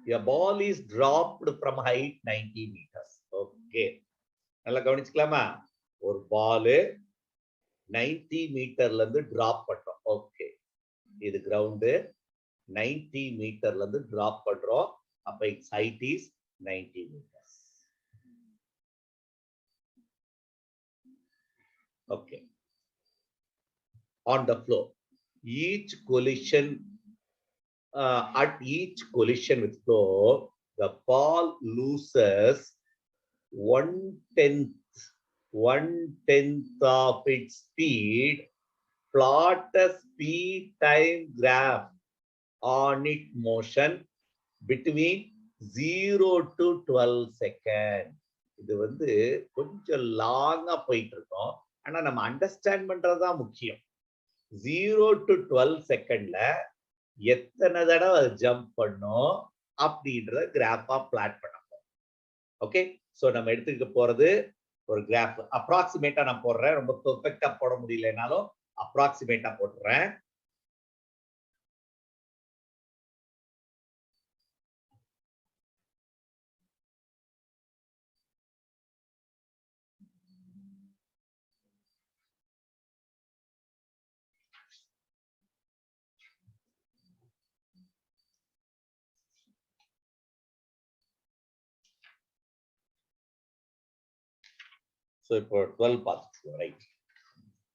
A ball is dropped from height 90 meters. Okay. நல்லா கவனிச்சுக்கலாமா? ஒரு பால் 90 மீட்டர்ல இருந்து டிராப் பண்றோம். ஓகே. இது கிரவுண்ட் 90 மீட்டர்ல இருந்து டிராப் பண்றோம். அப்ப its height is 90 meters. Okay. On the floor. Each collision at each collision with floor, the ball loses 1/10 of its speed. Plot a speed time graph on its motion between 0 to 12 seconds. இது வந்து கொஞ்சம் லாங்கா போயிட்டு இருக்கோம். ஆனா நம்ம understand பண்றதுதான் முக்கியம். 0 to 12 செகண்ட்ல எத்தனை தடவை அது ஜம்ப் பண்ணும் அப்படின்றத கிராஃபா பிளாட் பண்ண போறோம். ஓகே, சோ நம்ம எடுத்துக்க போறது ஒரு கிராஃப். அப்ராக்சிமேட்டா நான் போடுறேன், ரொம்ப பெர்ஃபெக்ட்டா போட முடியலனாலும் அப்ராக்சிமேட்டா போடுறேன். ஸோ இப்போ 12 பார்த்துட்டு ரைட்.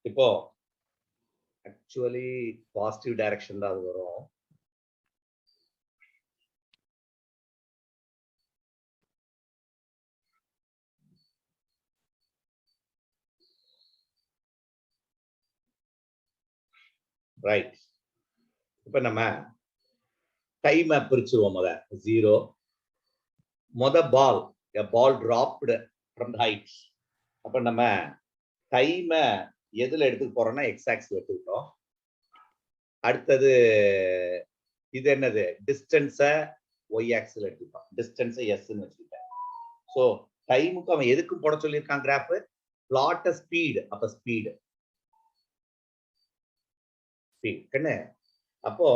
இப்போ ஆக்சுவலி பாசிட்டிவ் டைரக்ஷன் தான் அது வரும். ரைட். இப்ப நம்ம டைமை பிரிச்சுருவோம். முத பால் டிராப்டு ஃப்ரம் ஹைட். அப்ப நம்ம டைமை எதுல எடுத்துக்க போறோம்னா எக்ஸ் ஆக்சிஸ் எடுத்துக்கிட்டோம். அடுத்தது இது என்னது, டிஸ்டன்ஸை ஒய் ஆக்சில் எடுத்துக்கிட்டோம். டிஸ்டன்ஸை எஸ்ன்னு வச்சுக்கிட்டேன். ஸோ டைமுக்கு அவன் எதுக்கு போட சொல்லியிருக்கான் கிராஃப்? Flat speed. அப்ப ஸ்பீடு என்ன? அப்போ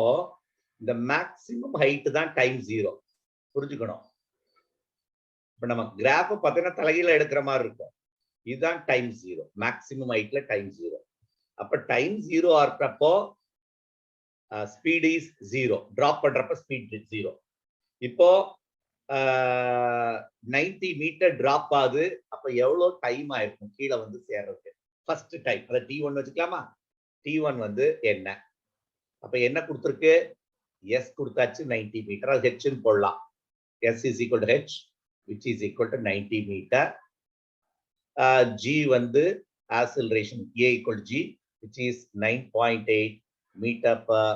இந்த மேக்சிமம் ஹைட் தான் டைம் 0. புரிஞ்சுக்கணும். இப்ப நம்ம கிராஃப் பார்த்தீங்கன்னா தலைகீழ எடுக்கிற மாதிரி இருக்கும். இதுதான் டைம் 0, மேக்சிமம் ஹைட்ல டைம் 0. அப்ப டைம் 0 இருக்கிறப்போ ஸ்பீட் இஸ் 0, டிராப் பண்றப்ப ஸ்பீட் 0. இப்போ 90 மீட்டர் டிராப் ஆகுது. அப்ப எவ்வளவு டைம் ஆயிருக்கும் கீழே வந்து சேர்றதுக்கு? ஃபர்ஸ்ட் டைம் அதை T1 வச்சுக்கலாமா? T1 வந்து என்ன? அப்ப என்ன கொடுத்துருக்கு? எஸ் கொடுத்தாச்சு, 90 மீட்டர். அது ஹெச்னு போடலாம். S is equal to H which is equal to 90 metre. G வந்து acceleration A equal to G which is 9.8 meter per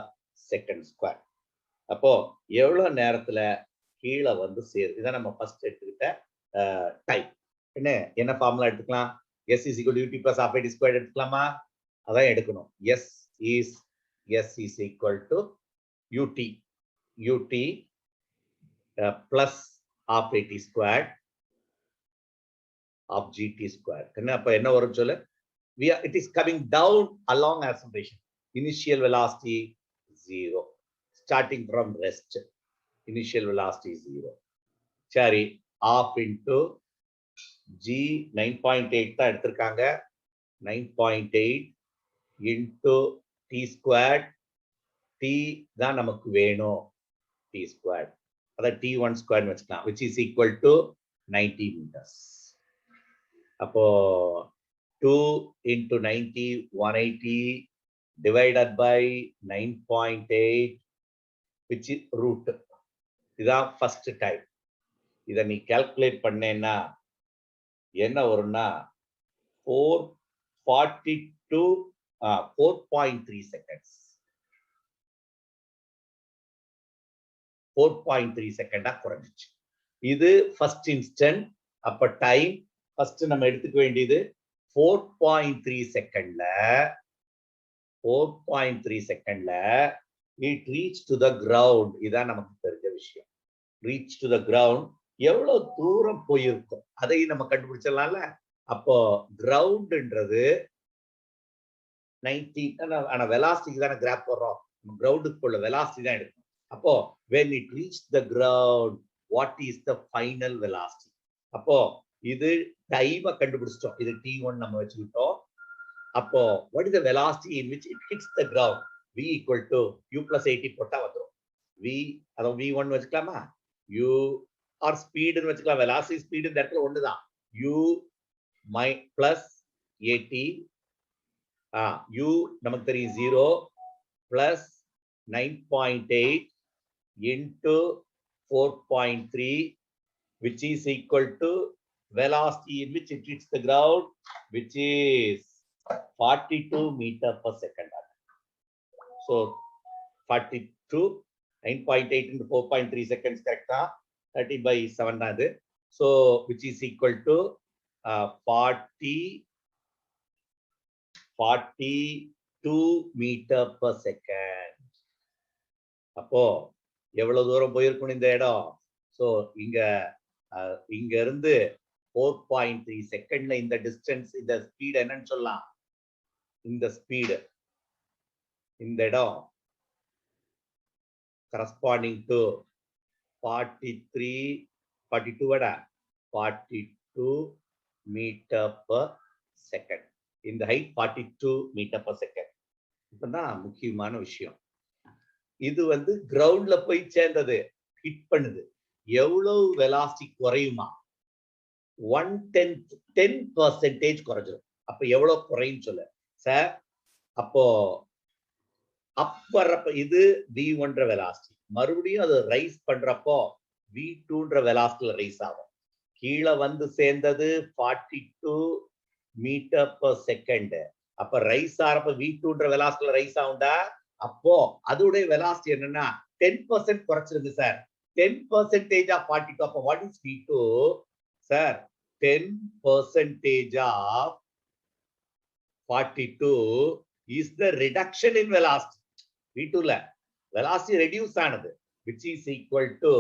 second square. அப்போ எவ்வளவு நேரத்துல கீழே வந்து சேருது? இதான் நம்ம ஃபர்ஸ்ட் எடுத்துக்கிட்ட டைம். என்ன ஃபார்முலா எடுத்துக்கலாம்? S is equal to UT plus half IT squared எடுத்துக்கலாமா? அதான் எடுக்கணும். S is equal to UT plus half IT squared of GT squared. அப்ப என்ன வரும் சொல்லு? It is coming down along acceleration. Initial velocity 0. Starting from rest. Initial velocity 0. சரி, half into G 9.8 தான் எடுத்திருக்காங்க. 9.8 into T squared. T தான் நமக்கு வேணும். T squared. அதான் T1 squared வச்சுக்கலாம். Which is equal to 90 meters. அப்போ 2 into 90 180 divided by 9.8 which is root. இதான் ஃபர்ஸ்ட் டைம். இதை நீ கால்குலேட் பண்ணேன்னா என்ன வரும்னா 4.3 செகண்ட்ஸ். 4.3 செகண்டா குறைஞ்சிச்சு. இது ஃபர்ஸ்ட் இன்ஸ்டன்ட். அப்ப டைம் ஃபர்ஸ்ட் நம்ம எடுத்துக்க வேண்டியது 4.3 செகண்ட்ல it reached to the ground. இதான் நமக்கு தெரிஞ்ச விஷயம். reach to the ground எவ்வளவு தூரம் போயிருக்கும் அதையும் நம்ம கண்டுபிடிச்சிடலாம்ல. அப்போ கிரவுண்ட்ன்றது 90, ஆனா வெலாசிட்டிக்கு தானே கிராப் போடுறோம். கிரவுண்டுக்கு உள்ள வெலாசிட்டி தான் எடுக்கும். அப்போ when it reached the ground, what is the final velocity? அப்போ இது டைம் கண்டுபிடிச்சிட்டோம். இது t1 நம்ம வச்சுக்கிட்டோம். அப்போ what is the velocity in which it hits the ground? v equal to u plus 80 போட்டா வந்துரும். v அத v1 வச்சுக்கலாமா? u or speed னு வச்சுக்கலாம். velocity speed இந்த இடத்துல ஒண்ணுதான். u plus 80 u நமக்கு தெரியும் 0 plus 9.8 into 4.3, which is equal to velocity in which it hits the ground, which is 42 meter per second. So 42, 9.8 into 4.3 seconds, correct? 30 by 7. So which is equal to 42 meter per second. அப்போ எவ்வளவு தூரம் போயிருக்கும் இந்த இடம்? So இங்க இருந்து 4.3 செகண்ட்ல இந்த டிஸ்டன்ஸ், இந்த ஸ்பீட் என்னன்னு சொல்லலாம்? இந்த ஸ்பீடு இந்த இடம் corresponding to 42 meter per second. இந்த height 42 meter per second. இப்பதான் முக்கியமான விஷயம். இது கிரவுண்ட்ல போய் சேர்ந்தது, ஹிட் பண்ணுது. எவ்வளவு வெலாசிட்டி குறையுமா? 10% குறைஞ்சிடும். அப்ப எவ்வளவு குறையும் சொல்லு சார். அப்போ அப்பறப்ப இது v1 வெலாசிட்டி, மறுபடியும் அது ரைஸ் பண்றப்போ v2 வெலாசிட்டில ரைஸ் ஆகும். கீழே சேர்ந்தது 42 மீட்டர் per செகண்ட். அப்ப ரைஸ் ஆறப்ப v2 வெலாசிட்டில ரைஸ் ஆகும்டா. அப்போ அதோடைய வெலாசிட்டி என்னன்னா 10% குறைச்சிருக்கு சார். 10% of 42. அப்போ what is v2 sir? 10% of 42 is the reduction in velocity. v2 ல velocity reduce ஆனது, which is equal to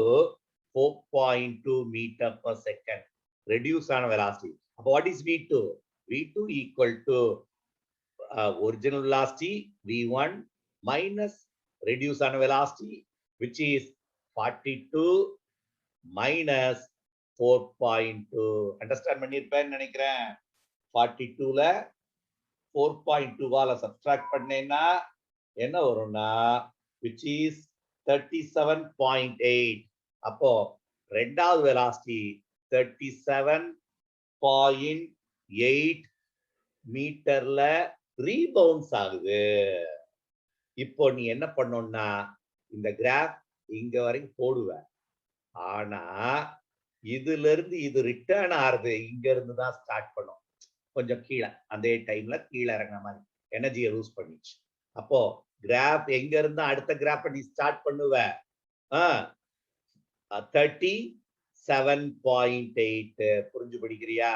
4.2 meter per second. reduce ஆன velocity. அப்போ what is v2? v2 equal to original velocity v1 minus reduce on velocity, which is 42 minus 4.2. Understand பண்ணிருப்பேன்னு நினைக்கிறேன். 42 ல 4.2 வால subtract பண்ணேன்னா என்ன வரும்னா, which is 37.8. அப்போ ரெண்டாவது வெலாசிட்டி 37.8 மீட்டர்ல ரீபவுன்ஸ் ஆகுது. இப்போ நீ என்ன பண்ணணும்னா, இந்த கிராஃப் இங்க வரைக்கும் போடுவ. ஆனா இதுல இருந்து இது ரிட்டர்ன் ஆறுது இங்க இருந்து தான் ஸ்டார்ட் பண்ணும். கொஞ்சம் கீழே அதே டைம்ல கீழே இறங்கின மாதிரி எனர்ஜியை லூஸ் பண்ணிச்சு. அப்போ கிராஃப் எங்க இருந்தா அடுத்த கிராஃப் நீ ஸ்டார்ட் பண்ணுவ? 37.8 புரிஞ்சு படிக்கிறியா?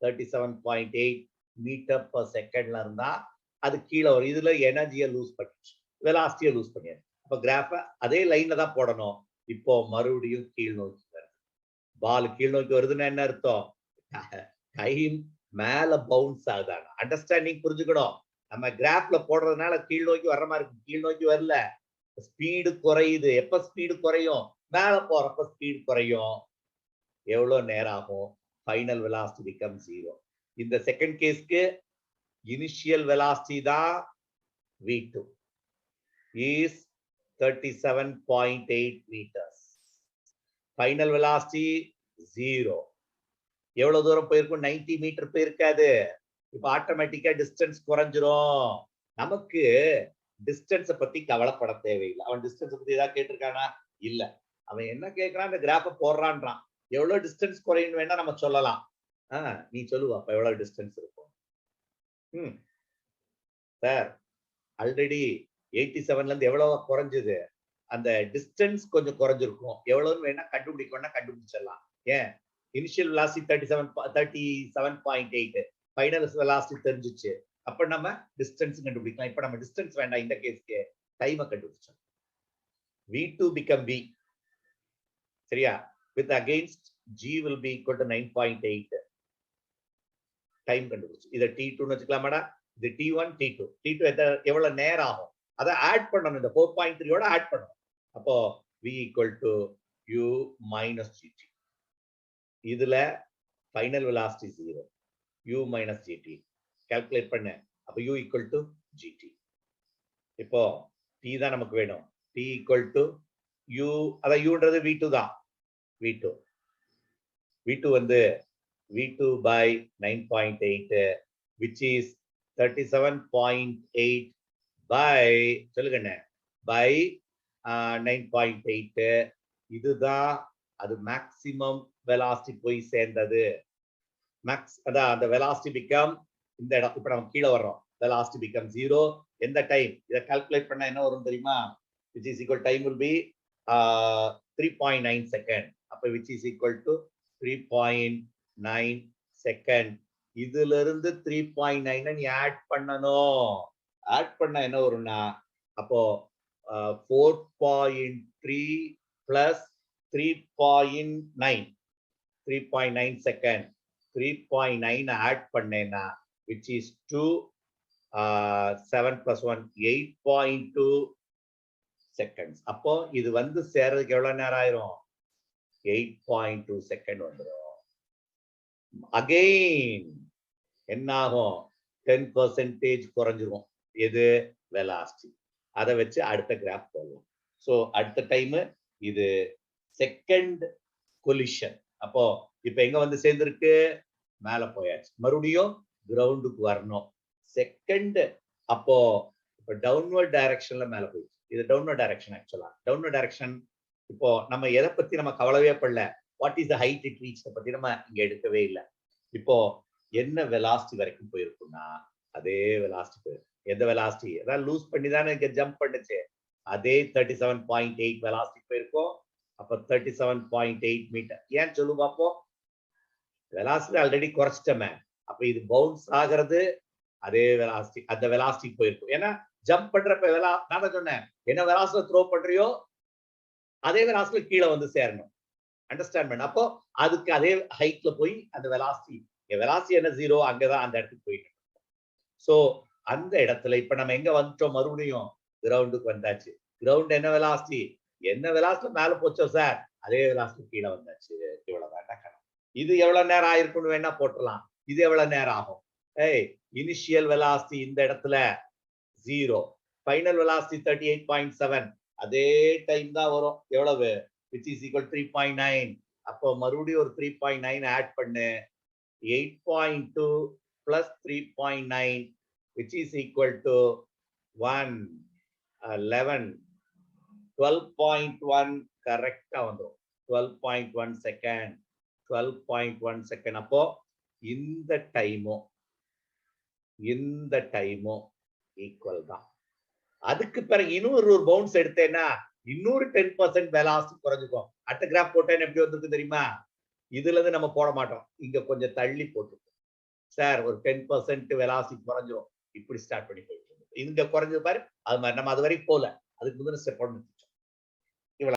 37.8 மீட்டர் பர் செகண்ட்ல இருந்தா அது கீழே வரும். இதுல எனர்ஜியை லூஸ் பண்ணிச்சு, வெலாசிட்டியை லூஸ் பண்ணியாச்சு. அப்ப கிராஃப அதே லைன்ல தான் போடணும். இப்போ மறுபடியும் கீழ் நோக்கி வருது. பால் கீழ் நோக்கி வருதுன்னா என்ன அர்த்தம்? டைம் மேல பவுன்ஸ் ஆகுதாங்க. அண்டர்ஸ்டாண்டிங் புரிஞ்சுக்கணும். நம்ம கிராஃப்ல போடுறதுனால கீழ் நோக்கி வர்ற மாதிரி இருக்கு. கீழ் நோக்கி வரல, ஸ்பீடு குறையுது. எப்ப ஸ்பீடு குறையும்? மேல போறப்ப ஸ்பீடு குறையும். எவ்வளவு நேரம் ஆகும்? Final velocity become 0. இந்த செகண்ட் கேஸ்க்கு இனிஷியல் வெலாசிட்டி தான் v2 is 37.8 meters. Final velocity 0. எவ்வளவு தூரம் போயிருக்கும்? 90 மீட்டர் போயிருக்காது. இப்ப ஆட்டோமேட்டிக்கா டிஸ்டன்ஸ் குறைஞ்சிரும். நமக்கு டிஸ்டன்ஸை பத்தி கவலைப்பட தேவையில்லை. அவன் டிஸ்டன்ஸ் பத்தி ஏதாவது கேட்டிருக்கானா? இல்ல. அவன் என்ன கேட்கறான்? இந்த கிராஃப போடுறான்றான். எவ்வளவு டிஸ்டன்ஸ் குறையும் வேணா நம்ம சொல்லலாம். நீ சொல்லுவா அப்ப எவ்வளவு டிஸ்டன்ஸ் இருக்கும்? சார் ஆல்ரெடி 87ல இருந்து எவ்வளவு குறைஞ்சது? அந்த டிஸ்டன்ஸ் கொஞ்சம் குறைஞ்சிருக்கும். எவ்வளவுன்னு வேணா கண்டுபிடிக்கணும்னா கண்டுபிடிச்சிடலாம். ஏன்? இனிஷியல் வெலாசிட்டி 37.8, ஃபைனல் வெலாசிட்டி தெரிஞ்சிச்சு. அப்ப நம்ம டிஸ்டன்ஸ் கண்டுபிடிக்கலாம். இப்ப நம்ம டிஸ்டன்ஸ் வேண்டாம், இந்த கேஸ்க்கு டைமை கண்டுபிடிச்சோம். v2 become v. சரியா? with against g will be equal to 9.8. Time கண்டுபிடிச்சு. இத t2 வச்சுக்கலாமாடா? இது t1 t2 எவ்வளவு நேரம் ஆகும்? அதை ஆட் பண்ணணும். இந்த 4.3 ஓட ஆட் பண்ணணும். அப்போ v equal to u minus gt. இதுல final velocity 0, u minus gt. calculate பண்ணு. அப்ப u equal to gt. இப்போ t தான் நமக்கு வேணும். t equal to u, அதான் uன்றது v2 தான். v2. v2 வந்து v2 by 9.8, which is 37.8 by சொல்லுங்க by 9.8. இதுதான் அது மேக்ஸிமம் வெலாசிட்டி போய் சேர்ந்தது. மேக்ஸ் அதான் அந்த வெலாசிட்டி பிகம் இந்த இடம். இப்ப நம்ம கீழே வர்றோம். வெலாசிட்டி பிகம் 0 எந்த டைம்? இதை கால்குலேட் பண்ணா என்ன வரும் தெரியுமா? which is equal time will be 3.9 second. அப்ப which is equal to 3.9 second. இதுல இருந்து 3.9 நீ ஆட் பண்ணணும். ஆட் பண்ண என்ன வரும்னா அப்போ 4.3 plus 3.9 3.9 second. 3.9 ஆட் பண்ணேன்னா which is 2 7 plus 1 8.2 seconds. அப்போ இது வந்து சேர்றதுக்கு எவ்வளவு நேரம் ஆயிரும்? 8.2 செகண்ட் வந்துடும். அகைன் என்ன ஆகும்? 10% குறைஞ்சிரும். எது? வெலாசிட்டி. அதை வச்சு அடுத்த கிராஃப் போடலாம். சோ அடுத்த டைம் இது செகண்ட் கொலிஷன். அப்போ இப்ப எங்க வந்து சேர்ந்திருக்கு? மேல போயாச்சு. மறுபடியும் கிரவுண்டுக்கு வரணும். செகண்ட் அப்போ இப்ப டவுன்வர்ட் டைரக்ஷன்ல மேல போயிடுச்சு. இது டவுன்வர்ட் டைரக்ஷன். ஆக்சுவலா டவுன்வர்ட் டைரக்ஷன் இப்போ நம்ம எதை பத்தி நம்ம கவலையே படல. What is the height it reach பத்தி நம்ம இங்க எடுக்கவே இல்லை. இப்போ என்ன வெலாசிட்டி வரைக்கும் போயிருக்குன்னா அதே வெலாசிட்டி போயிருக்கு. எந்த வெலாசிட்டி? அதான் லூஸ் பண்ணி தானே இங்க ஜம்ப் பண்ணுச்சு. அதே 37.8 வெலாசிட்டி போயிருக்கோம். அப்ப 37.8 மீட்டர். ஏன் சொல்லு பார்ப்போம். வெலாசிட்டி ஆல்ரெடி குறைச்சிட்டோமே. அப்ப இது பவுன்ஸ் ஆகிறது அதே வெலாசிட்டி, அந்த வெலாசிட்டி போயிருக்கும். ஏன்னா ஜம்ப் பண்றப்ப நான் தான் சொன்னேன், என்ன வெலாசிட்டி த்ரோ பண்றியோ அதே வெலாசிட்டி கீழே வந்து சேரணும். அண்டர்ஸ்டாண்ட் பண்ண. அப்போ அதுக்கு அதே ஹைட்ல போய் அந்த வெலாசிட்டி என்ன 0 அங்கதான் அந்த இடத்துக்கு போயிட்டு. சோ அந்த இடத்துல இப்ப நம்ம எங்க வந்துட்டோம்? மறுபடியும் கிரவுண்டுக்கு வந்தாச்சு. கிரவுண்ட் என்ன வெலாசிட்டி? என்ன வெலாசிட்டி மேல போச்சோ சார் அதே வெலாசிட்டி கீழே வந்தாச்சு. இவ்வளவுதான் கணக்கு. இது எவ்வளவு நேரம் ஆயிருக்குன்னு வேணா போட்டுடலாம். இது எவ்வளவு நேரம் ஆகும்? இனிஷியல் வெலாசிட்டி இந்த இடத்துல 0, ஃபைனல் வெலாசிட்டி 38.7. அதே டைம் தான் வரும். எவ்வளவு? which is equal 3.9. அப்போ மறுபடியும் ஒரு 3.9 ஆட் பண்ணு. 8.2 plus 3.9 which is equal to 1 11 12.1 கரெக்டா வந்துரும். 12.1 செகண்ட். 12.1 செகண்ட். அப்போ இந்த டைமும் ஈக்குவல் தான். அதுக்கு பிறகு இன்னொரு பவுன்ஸ் எடுத்தேன்னா இன்னொரு 10% வெலாசிட்டி குறைஞ்சுக்கும். அடுத்த கிராஃப் போட்டேன்னு எப்படி வந்திருக்கு தெரியுமா? இதுல இருந்து நம்ம போட மாட்டோம். இங்க கொஞ்சம் தள்ளி போட்டுருக்கோம். சார் ஒரு 10% வெலாசிட்டி குறைஞ்சிரும். இப்படி ஸ்டார்ட் பண்ணி போயிட்டு இங்க குறைஞ்சது பாரு. அது மாதிரி நம்ம அது வரைக்கும் போல. அதுக்கு முதல்ல ஸ்டெப் பண்ணணும்.